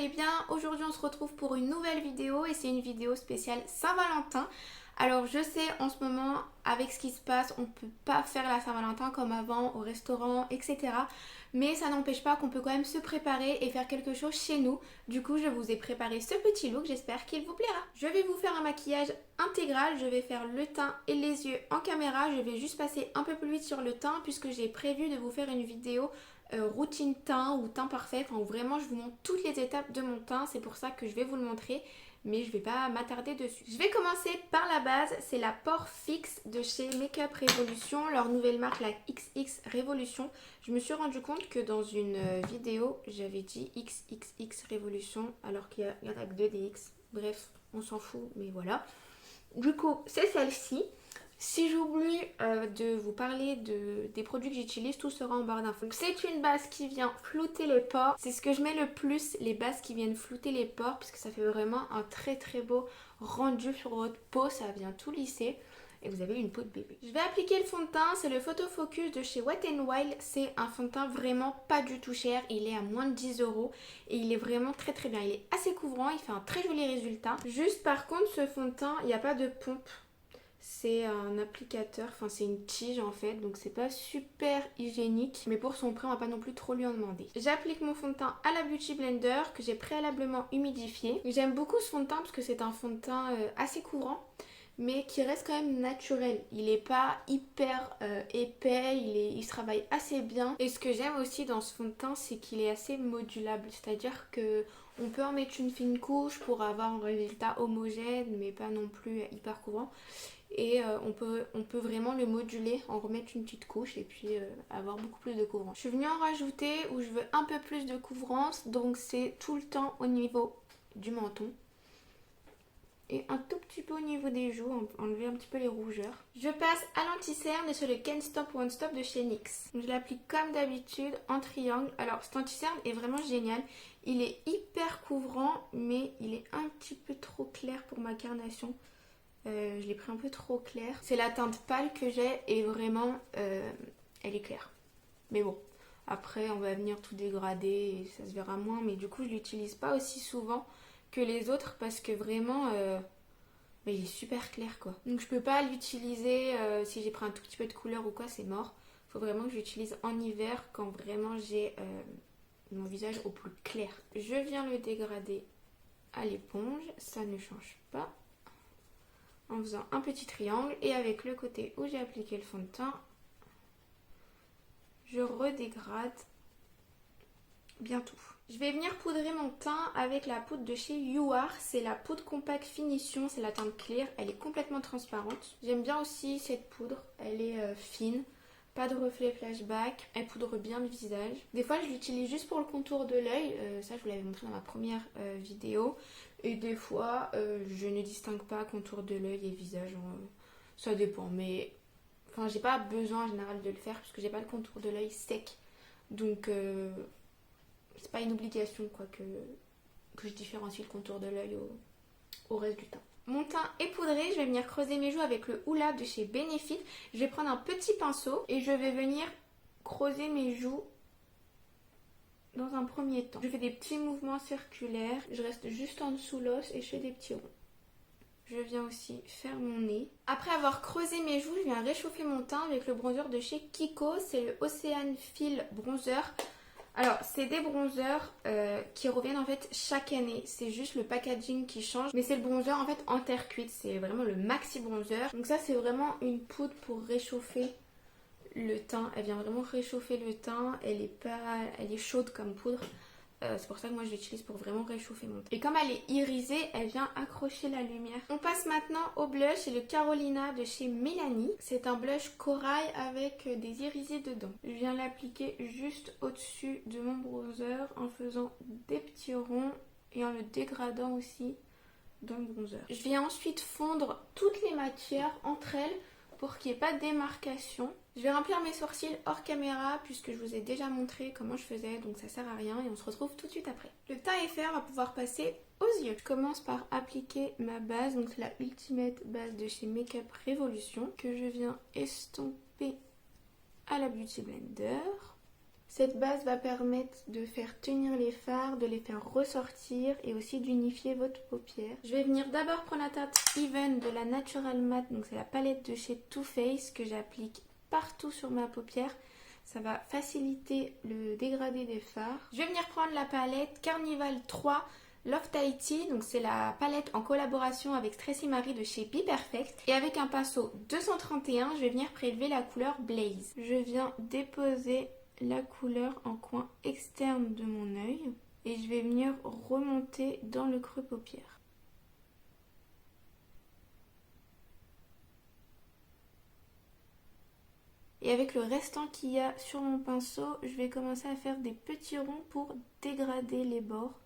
allez bien. Aujourd'hui on se retrouve pour une nouvelle vidéo et c'est une vidéo spéciale Saint-Valentin. Alors je sais en ce moment avec ce qui se passe on peut pas faire la Saint-Valentin comme avant au restaurant etc. Mais ça n'empêche pas qu'on peut quand même se préparer et faire quelque chose chez nous. Du coup je vous ai préparé ce petit look, j'espère qu'il vous plaira. Je vais vous faire un maquillage intégral, je vais faire le teint et les yeux en caméra. Je vais juste passer un peu plus vite sur le teint puisque j'ai prévu de vous faire une vidéo routine teint ou teint parfait, enfin où vraiment je vous montre toutes les étapes de mon teint, c'est pour ça que je vais vous le montrer mais je vais pas m'attarder dessus. Je vais commencer par la base, c'est la Pore Fix de chez Makeup Revolution, leur nouvelle marque la XX Revolution. Je me suis rendu compte que dans une vidéo j'avais dit XXX Revolution alors qu'il y en a que 2 DX, bref on s'en fout mais voilà. Du coup c'est celle-ci. Si j'oublie de vous parler des produits que j'utilise, tout sera en barre d'infos. C'est une base qui vient flouter les pores. C'est ce que je mets le plus, les bases qui viennent flouter les pores, parce que ça fait vraiment un très très beau rendu sur votre peau. Ça vient tout lisser et vous avez une peau de bébé. Je vais appliquer le fond de teint, c'est le Photo Focus de chez Wet n Wild. C'est un fond de teint vraiment pas du tout cher. Il est à moins de 10 € et il est vraiment très très bien. Il est assez couvrant, il fait un très joli résultat. Juste par contre, ce fond de teint, il n'y a pas de pompe. C'est un applicateur, enfin c'est une tige en fait, donc c'est pas super hygiénique. Mais pour son prix, on va pas non plus trop lui en demander. J'applique mon fond de teint à la Beauty Blender que j'ai préalablement humidifié. J'aime beaucoup ce fond de teint parce que c'est un fond de teint assez couvrant, mais qui reste quand même naturel. Il est pas hyper épais, il se travaille assez bien. Et ce que j'aime aussi dans ce fond de teint, c'est qu'il est assez modulable. C'est-à-dire que on peut en mettre une fine couche pour avoir un résultat homogène, mais pas non plus hyper couvrant. Et on peut vraiment le moduler, en remettre une petite couche et puis avoir beaucoup plus de couvrance. Je suis venue en rajouter où je veux un peu plus de couvrance, donc c'est tout le temps au niveau du menton. Et un tout petit peu au niveau des joues, enlever un petit peu les rougeurs. Je passe à l'anti-cerne et c'est le Can't Stop One Stop de chez NYX. Je l'applique comme d'habitude en triangle. Alors cet anti-cerne est vraiment génial. Il est hyper couvrant mais il est un petit peu trop clair pour ma carnation. Je l'ai pris un peu trop clair. C'est la teinte pâle que j'ai et vraiment elle est claire. Mais bon, après on va venir tout dégrader et ça se verra moins. Mais du coup je l'utilise pas aussi souvent que les autres parce que vraiment il est super clair quoi. Donc je peux pas l'utiliser si j'ai pris un tout petit peu de couleur ou quoi, c'est mort. Faut vraiment que j'utilise en hiver quand vraiment j'ai mon visage au plus clair. Je viens le dégrader à l'éponge, ça ne change pas. En faisant un petit triangle et avec le côté où j'ai appliqué le fond de teint, je redégrade bien tout. Je vais venir poudrer mon teint avec la poudre de chez UR, c'est la poudre compact finition, c'est la teinte claire, elle est complètement transparente. J'aime bien aussi cette poudre, elle est fine, pas de reflet flashback, elle poudre bien le visage. Des fois je l'utilise juste pour le contour de l'œil, ça je vous l'avais montré dans ma première vidéo. Et des fois, je ne distingue pas contour de l'œil et visage. Ça dépend. Mais enfin, j'ai pas besoin en général de le faire puisque j'ai pas le contour de l'œil sec. Donc, c'est pas une obligation quoi que je différencie le contour de l'œil au reste du teint. Mon teint est poudré. Je vais venir creuser mes joues avec le Hoola de chez Benefit. Je vais prendre un petit pinceau et je vais venir creuser mes joues. Dans un premier temps, je fais des petits mouvements circulaires, je reste juste en dessous l'os et je fais des petits ronds. Je viens aussi faire mon nez. Après avoir creusé mes joues, je viens réchauffer mon teint avec le bronzer de chez Kiko, c'est le Ocean Feel Bronzer. Alors, c'est des bronzers qui reviennent en fait chaque année, c'est juste le packaging qui change, mais c'est le bronzer en fait en terre cuite, c'est vraiment le maxi bronzer. Donc ça c'est vraiment une poudre pour réchauffer le teint, elle vient vraiment réchauffer le teint, elle est chaude comme poudre, c'est pour ça que moi je l'utilise pour vraiment réchauffer mon teint. Et comme elle est irisée, elle vient accrocher la lumière. On passe maintenant au blush, c'est le Carolina de chez Milani. C'est un blush corail avec des irisés dedans. Je viens l'appliquer juste au-dessus de mon bronzer en faisant des petits ronds et en le dégradant aussi dans le bronzer. Je viens ensuite fondre toutes les matières entre elles pour qu'il n'y ait pas de démarcation. Je vais remplir mes sourcils hors caméra puisque je vous ai déjà montré comment je faisais, donc ça sert à rien et on se retrouve tout de suite après. Le teint est fait, on va pouvoir passer aux yeux. Je commence par appliquer ma base, donc c'est la Ultimate base de chez Makeup Revolution que je viens estomper à la Beauty Blender. Cette base va permettre de faire tenir les fards, de les faire ressortir et aussi d'unifier votre paupière. Je vais venir d'abord prendre la teinte Even de la Natural Matte, donc c'est la palette de chez Too Faced que j'applique partout sur ma paupière. Ça va faciliter le dégradé des fards. Je vais venir prendre la palette Carnival 3 Love Tahiti, donc c'est la palette en collaboration avec Tracy Marie de chez Be Perfect. Et avec un pinceau 231, je vais venir prélever la couleur Blaze. Je viens déposer la couleur en coin externe de mon œil et je vais venir remonter dans le creux paupière. Et avec le restant qu'il y a sur mon pinceau, je vais commencer à faire des petits ronds pour dégrader les bords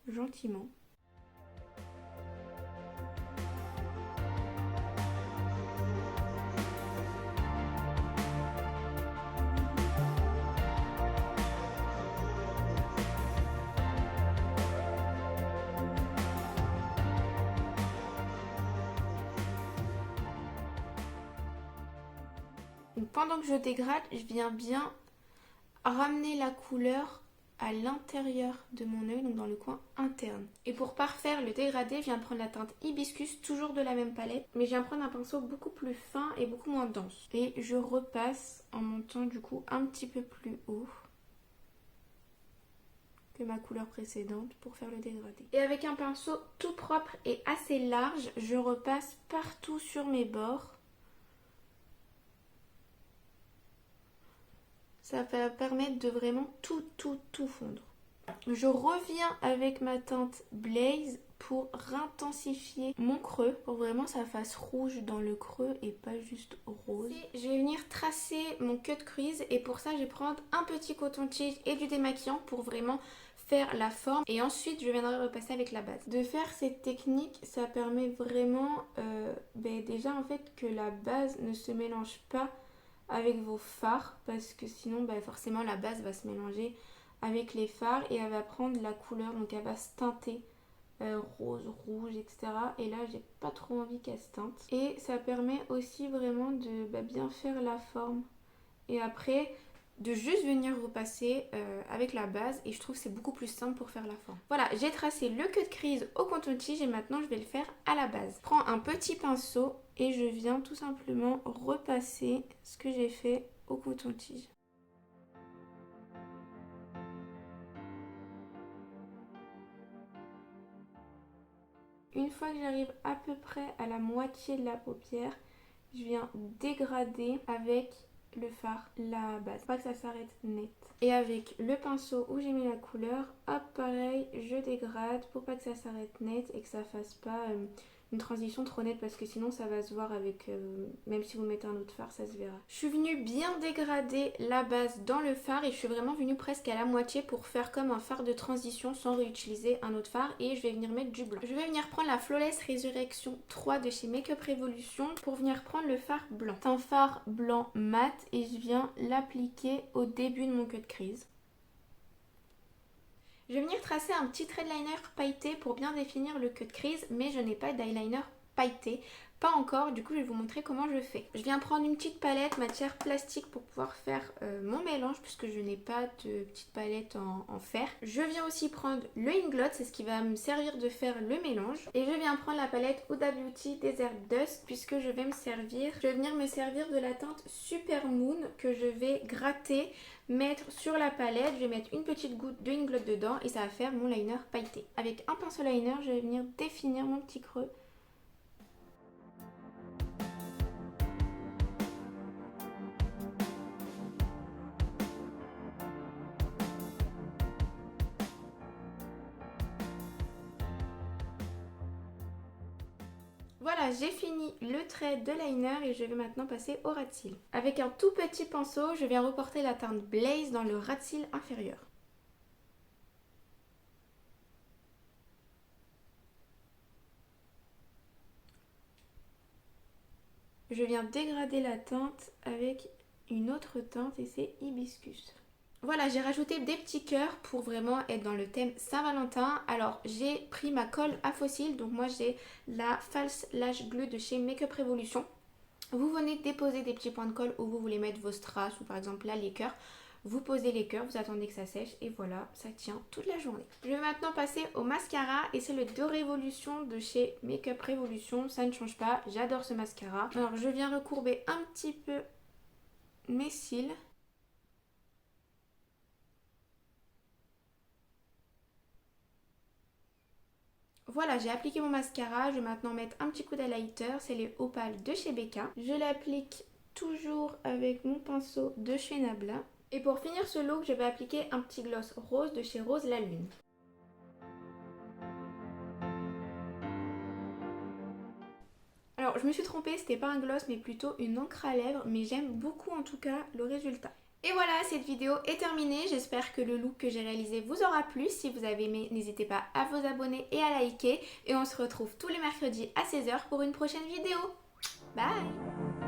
gentiment. Donc pendant que je dégrade, je viens bien ramener la couleur à l'intérieur de mon œil, donc dans le coin interne. Et pour parfaire le dégradé, je viens prendre la teinte Hibiscus, toujours de la même palette, mais je viens prendre un pinceau beaucoup plus fin et beaucoup moins dense. Et je repasse en montant du coup un petit peu plus haut que ma couleur précédente pour faire le dégradé. Et avec un pinceau tout propre et assez large, je repasse partout sur mes bords. Ça va permettre de vraiment tout fondre. Je reviens avec ma teinte Blaze pour intensifier mon creux, pour vraiment ça fasse rouge dans le creux et pas juste rose. Et je vais venir tracer mon cut crease et pour ça je vais prendre un petit coton-tige et du démaquillant pour vraiment faire la forme et ensuite je viendrai repasser avec la base. De faire cette technique, ça permet vraiment déjà en fait que la base ne se mélange pas avec vos fards parce que sinon forcément la base va se mélanger avec les fards et elle va prendre la couleur, donc elle va se teinter rose, rouge, etc. Et là j'ai pas trop envie qu'elle se teinte. Et ça permet aussi vraiment de bien faire la forme et après de juste venir repasser avec la base et je trouve que c'est beaucoup plus simple pour faire la forme. Voilà, j'ai tracé le cut crease au coton-tige et maintenant je vais le faire à la base. Je prends un petit pinceau et je viens tout simplement repasser ce que j'ai fait au coton-tige. Une fois que j'arrive à peu près à la moitié de la paupière, je viens dégrader avec le fard la base, pas que ça s'arrête net. Et avec le pinceau où j'ai mis la couleur, hop pareil, je dégrade pour pas que ça s'arrête net et que ça fasse pas une transition trop nette parce que sinon ça va se voir avec, même si vous mettez un autre fard ça se verra. Je suis venue bien dégrader la base dans le fard et je suis vraiment venue presque à la moitié pour faire comme un fard de transition sans réutiliser un autre fard et je vais venir mettre du blanc. Je vais venir prendre la Flawless Resurrection 3 de chez Makeup Revolution pour venir prendre le fard blanc. C'est un fard blanc mat et je viens l'appliquer au début de mon cut crease. Je vais venir tracer un petit trait de liner pailleté pour bien définir le cut crease, mais je n'ai pas d'eyeliner pailleté. Pas encore, du coup je vais vous montrer comment je fais. Je viens prendre une petite palette matière plastique pour pouvoir faire mon mélange puisque je n'ai pas de petite palette en fer. Je viens aussi prendre le Inglot, c'est ce qui va me servir de faire le mélange. Et je viens prendre la palette Huda Beauty Desert Dust puisque je vais venir me servir de la teinte Super Moon que je vais gratter, mettre sur la palette. Je vais mettre une petite goutte de Inglot dedans et ça va faire mon liner pailleté. Avec un pinceau liner, je vais venir définir mon petit creux. Voilà, j'ai fini le trait de liner et je vais maintenant passer au ras de cils. Avec un tout petit pinceau, je viens reporter la teinte Blaze dans le ras de cils inférieur. Je viens dégrader la teinte avec une autre teinte et c'est Hibiscus. Voilà, j'ai rajouté des petits cœurs pour vraiment être dans le thème Saint-Valentin. Alors, j'ai pris ma colle à fossiles. Donc moi, j'ai la False Lash Glue de chez Makeup Revolution. Vous venez déposer des petits points de colle où vous voulez mettre vos strass ou par exemple là les cœurs. Vous posez les cœurs, vous attendez que ça sèche et voilà, ça tient toute la journée. Je vais maintenant passer au mascara et c'est le De Révolution de chez Make-up Révolution. Ça ne change pas, j'adore ce mascara. Alors je viens recourber un petit peu mes cils. Voilà, j'ai appliqué mon mascara. Je vais maintenant mettre un petit coup d'highlighter. C'est les Opales de chez Becca. Je l'applique toujours avec mon pinceau de chez Nabla. Et pour finir ce look, je vais appliquer un petit gloss rose de chez Rose la Lune. Alors je me suis trompée, c'était pas un gloss mais plutôt une encre à lèvres, mais j'aime beaucoup en tout cas le résultat. Et voilà, cette vidéo est terminée. J'espère que le look que j'ai réalisé vous aura plu. Si vous avez aimé, n'hésitez pas à vous abonner et à liker. Et on se retrouve tous les mercredis à 16 h pour une prochaine vidéo. Bye!